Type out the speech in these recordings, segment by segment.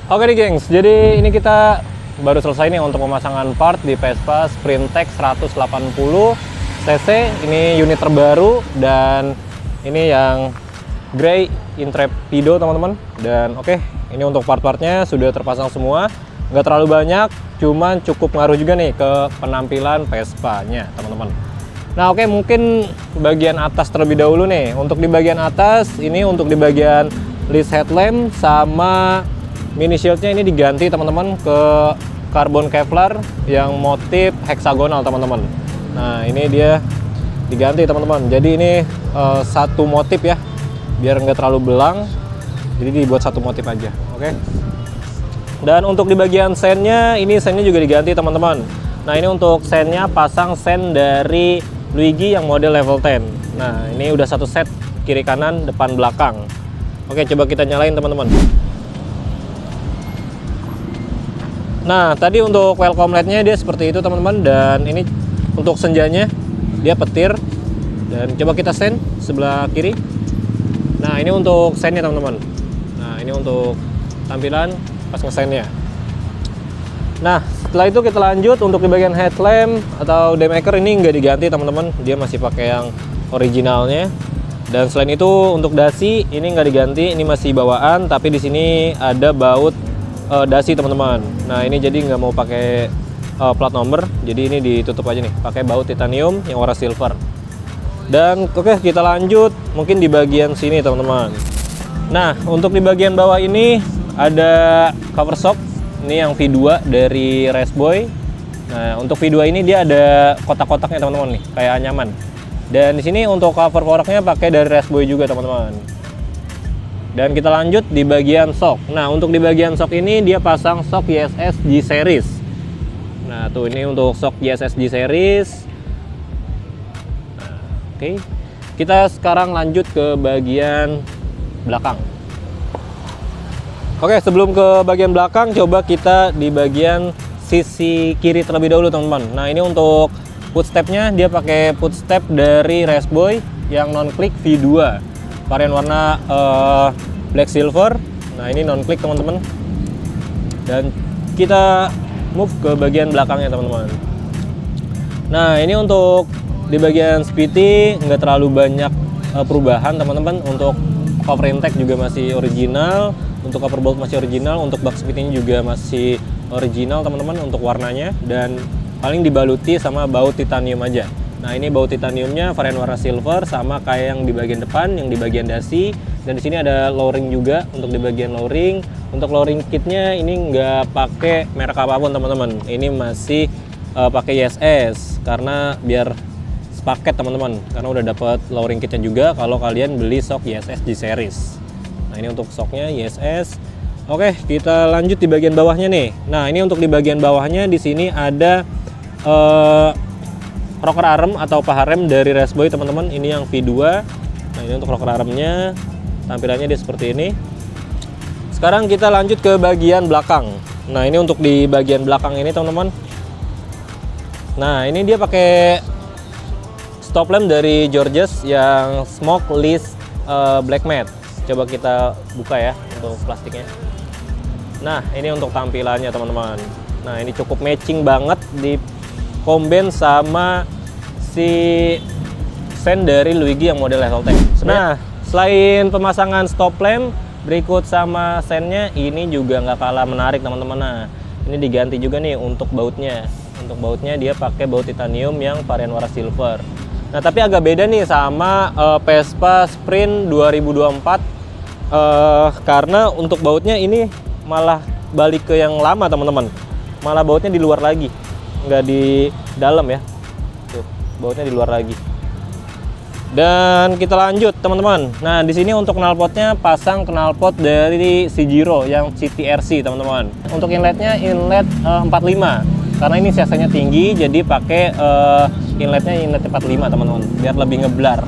Oke nih gengs, jadi ini kita baru selesai nih untuk pemasangan part di Vespa Sprintek 180 cc. Ini unit terbaru dan ini yang Grey Intrepido teman-teman. Dan oke, ini untuk part-partnya sudah terpasang semua. Nggak terlalu banyak, cuman cukup ngaruh juga nih ke penampilan Vespa-nya teman-teman. Nah oke, mungkin bagian atas terlebih dahulu nih. Untuk di bagian atas, ini untuk di bagian list headlamp sama mini shieldnya ini diganti teman-teman ke karbon Kevlar yang motif heksagonal teman-teman. Nah ini dia diganti teman-teman. Jadi ini satu motif ya, biar nggak terlalu belang. Jadi dibuat satu motif aja. Oke. Dan untuk di bagian sennya, ini sennya juga diganti teman-teman. Nah ini untuk sennya pasang sen dari Luigi yang model level 10. Nah ini udah satu set kiri kanan depan belakang. Oke, coba kita nyalain teman-teman. Nah, tadi untuk welcome light-nya dia seperti itu teman-teman, dan ini untuk senjanya dia petir. Dan coba kita sen sebelah kiri. Nah, ini untuk sennya teman-teman. Nah, ini untuk tampilan pas ngesennya. Nah, setelah itu kita lanjut untuk di bagian headlamp atau daymaker ini nggak diganti teman-teman, dia masih pakai yang originalnya. Dan selain itu untuk dasi ini nggak diganti, ini masih bawaan, tapi di sini ada baut dasi teman-teman. Nah ini jadi nggak mau pakai plat nomor, jadi ini ditutup aja nih pakai baut titanium yang warna silver. Dan oke, kita lanjut mungkin di bagian sini teman-teman. Nah untuk di bagian bawah ini ada cover shock, ini yang V2 dari Raceboy. Nah untuk V2 ini dia ada kotak-kotaknya teman-teman nih, kayak anyaman. Dan di sini untuk cover forknya pakai dari Raceboy juga teman-teman. Dan kita lanjut di bagian shock. Nah, untuk di bagian shock ini dia pasang shock YSS G series. Nah, tuh ini untuk shock YSS G series. Nah, oke. Kita sekarang lanjut ke bagian belakang. Oke, sebelum ke bagian belakang, coba kita di bagian sisi kiri terlebih dahulu, teman-teman. Nah, ini untuk footstepnya dia pakai footstep dari Raceboy yang non-click V2. Varian warna black silver. Nah ini non click teman-teman. Dan kita move ke bagian belakangnya teman-teman. Nah ini untuk di bagian Spiti nggak terlalu banyak perubahan teman-teman. Untuk cover intake juga masih original, untuk cover bolt masih original, untuk bak Spitinya juga masih original teman-teman untuk warnanya, dan paling dibaluti sama baut titanium aja. Nah ini baut titaniumnya varian warna silver sama kayak yang di bagian depan, yang di bagian dasi. Dan di sini ada lowering juga untuk di bagian lowering. Untuk lowering kitnya ini nggak pakai merek apapun teman-teman. Ini masih pakai YSS karena biar sepaket teman-teman. Karena udah dapat lowering kitnya juga kalau kalian beli shock YSS G series. Nah ini untuk shocknya YSS. Oke, kita lanjut di bagian bawahnya nih. Nah ini untuk di bagian bawahnya di sini ada rocker arm atau paha rem dari Raceboy teman-teman. Ini yang V2. Nah ini untuk rocker armnya, tampilannya dia seperti ini. Sekarang kita lanjut ke bagian belakang. Nah ini untuk di bagian belakang ini teman-teman. Nah ini dia pakai stop lamp dari Georges yang smoke list black matte. Coba kita buka ya untuk plastiknya. Nah ini untuk tampilannya teman-teman. Nah ini cukup matching banget di combine sama si sen dari Luigi yang model level 10. Nah, selain pemasangan stop lamp, berikut sama sennya ini juga nggak kalah menarik teman-teman. Nah, ini diganti juga nih untuk bautnya. Untuk bautnya dia pakai baut titanium yang varian warna silver. Nah, tapi agak beda nih sama Vespa Sprint 2024 karena untuk bautnya ini malah balik ke yang lama teman-teman. Malah bautnya di luar lagi, nggak di dalam ya. Tuh, bautnya di luar lagi. Dan kita lanjut teman-teman. Nah di sini untuk knalpotnya pasang knalpot dari Cgiro yang CTRC teman-teman. Untuk inletnya inlet 45 karena ini CC-nya tinggi, jadi pakai inletnya inlet 45 teman-teman biar lebih ngeblar.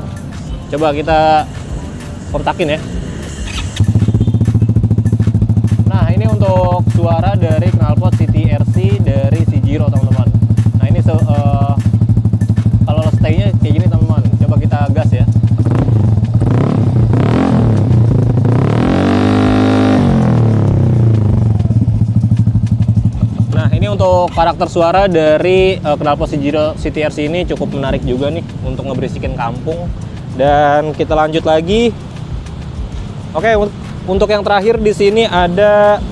Coba kita kontakin ya. Nah ini untuk suara dari knalpot CTRC dari Cgiro teman-teman. Nah ini kalau stay-nya kayak gini teman-teman. Coba kita gas ya. ini untuk karakter suara dari knalpot CTRC ini cukup menarik juga nih untuk ngeberisikin kampung. Dan kita lanjut lagi. Oke, untuk yang terakhir di sini ada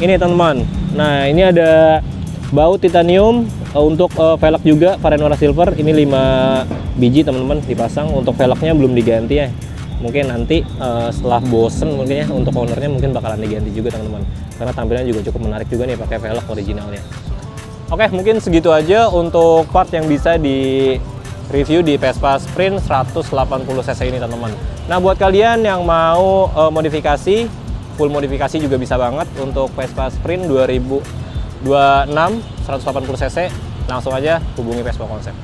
ini teman-teman. Nah, ini ada baut titanium untuk velg juga varian warna silver. Ini 5 biji teman-teman dipasang. Untuk velgnya belum diganti ya. Mungkin nanti setelah bosen mungkin ya, untuk ownernya mungkin bakalan diganti juga teman-teman. Karena tampilannya juga cukup menarik juga nih pakai velg originalnya. Oke, mungkin segitu aja untuk part yang bisa di review di Vespa Sprint 180cc ini teman-teman. Nah, buat kalian yang mau modifikasi, full modifikasi juga bisa banget untuk Vespa Sprint 2026 180cc, langsung aja hubungi Vespa Konsep.